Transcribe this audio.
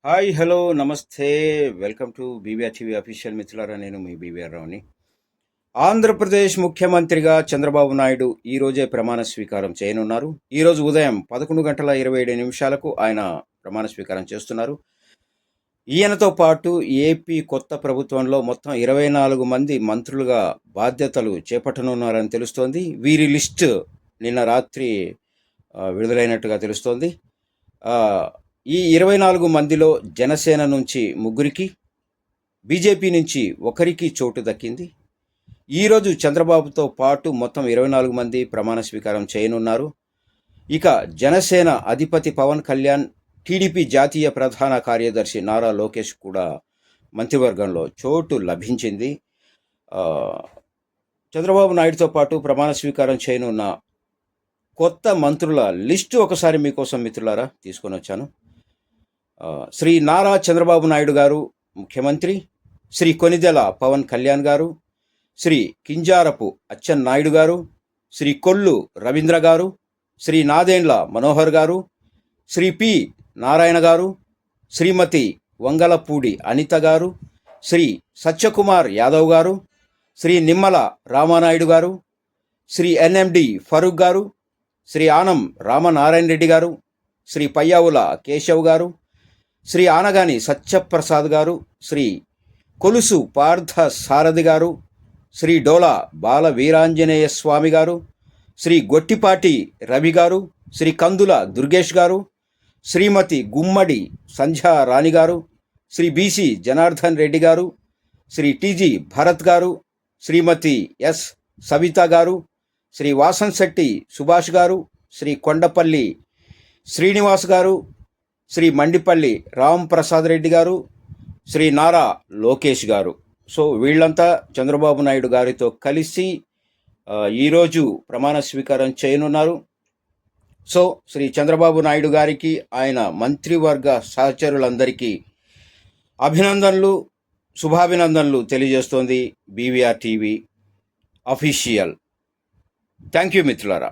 Hi, hello, నమస్తే. Welcome to BVR TV official. మిత్రులారా, నేను మీ బీవీఆర్ రావుని. ఆంధ్రప్రదేశ్ ముఖ్యమంత్రిగా చంద్రబాబు నాయుడు ఈరోజే ప్రమాణ స్వీకారం చేయనున్నారు. ఈరోజు ఉదయం 11:27 ఆయన ప్రమాణ స్వీకారం చేస్తున్నారు. ఈయనతో పాటు ఏపీ కొత్త ప్రభుత్వంలో మొత్తం 24 మంది మంత్రులుగా బాధ్యతలు చేపట్టనున్నారని తెలుస్తోంది. వీరి లిస్టు నిన్న రాత్రి విడుదలైనట్టుగా తెలుస్తోంది. ఈ 24 మందిలో జనసేన నుంచి 3కి, బీజేపీ నుంచి 1కి చోటు దక్కింది. ఈరోజు చంద్రబాబుతో పాటు మొత్తం 24 మంది ప్రమాణ స్వీకారం చేయనున్నారు. ఇక జనసేన అధిపతి పవన్ కళ్యాణ్, టీడీపీ జాతీయ ప్రధాన కార్యదర్శి నారా లోకేష్ కూడా మంత్రివర్గంలో చోటు లభించింది. చంద్రబాబు నాయుడుతో పాటు ప్రమాణ స్వీకారం చేయనున్న కొత్త మంత్రుల లిస్టు ఒకసారి మీకోసం మిత్రులారా తీసుకొని వచ్చాను. శ్రీ నారా చంద్రబాబు నాయుడు గారు ముఖ్యమంత్రి, శ్రీ కొనిదెల పవన్ కళ్యాణ్ గారు, శ్రీ కింజారపు అచ్చెన్నాయుడు గారు, శ్రీ కొల్లు రవీంద్ర గారు, శ్రీ నాదెండ్ల మనోహర్ గారు, శ్రీ పి నారాయణ గారు, శ్రీమతి వంగలపూడి అనిత గారు, శ్రీ సత్యకుమార్ యాదవ్ గారు, శ్రీ నిమ్మల రామానాయుడు గారు, శ్రీ ఎన్ఎండి ఫరూక్ గారు, శ్రీ ఆనం రామనారాయణ రెడ్డి గారు, శ్రీ పయ్యావుల కేశవ్ గారు, శ్రీ ఆనగాని సత్యప్రసాద్ గారు, శ్రీ కొలుసు పార్థ సారథి గారు, శ్రీ డోలా బాల వీరాంజనేయ స్వామి గారు, శ్రీ గొట్టిపాటి రవి గారు, శ్రీ కందుల దుర్గేష్ గారు, శ్రీమతి గుమ్మడి సంధ్యా రాణి గారు, శ్రీ బీసీ జనార్దన్ రెడ్డి గారు, శ్రీ టీజీ భరత్ గారు, శ్రీమతి ఎస్ సవిత గారు, శ్రీ వాసంశెట్టి సుభాష్ గారు, శ్రీ కొండపల్లి శ్రీనివాస్ గారు, శ్రీ మండిపల్లి రామ్ ప్రసాద్ రెడ్డి గారు, శ్రీ నారా లోకేష్ గారు. సో వీళ్ళంతా చంద్రబాబు నాయుడు గారితో కలిసి ఈరోజు ప్రమాణ స్వీకారం చేయనున్నారు. సో శ్రీ చంద్రబాబు నాయుడు గారికి, ఆయన మంత్రివర్గ సహచరులందరికీ అభినందనలు, శుభాభినందనలు తెలియజేస్తోంది BVR TV official. Thank you మిత్రులారా.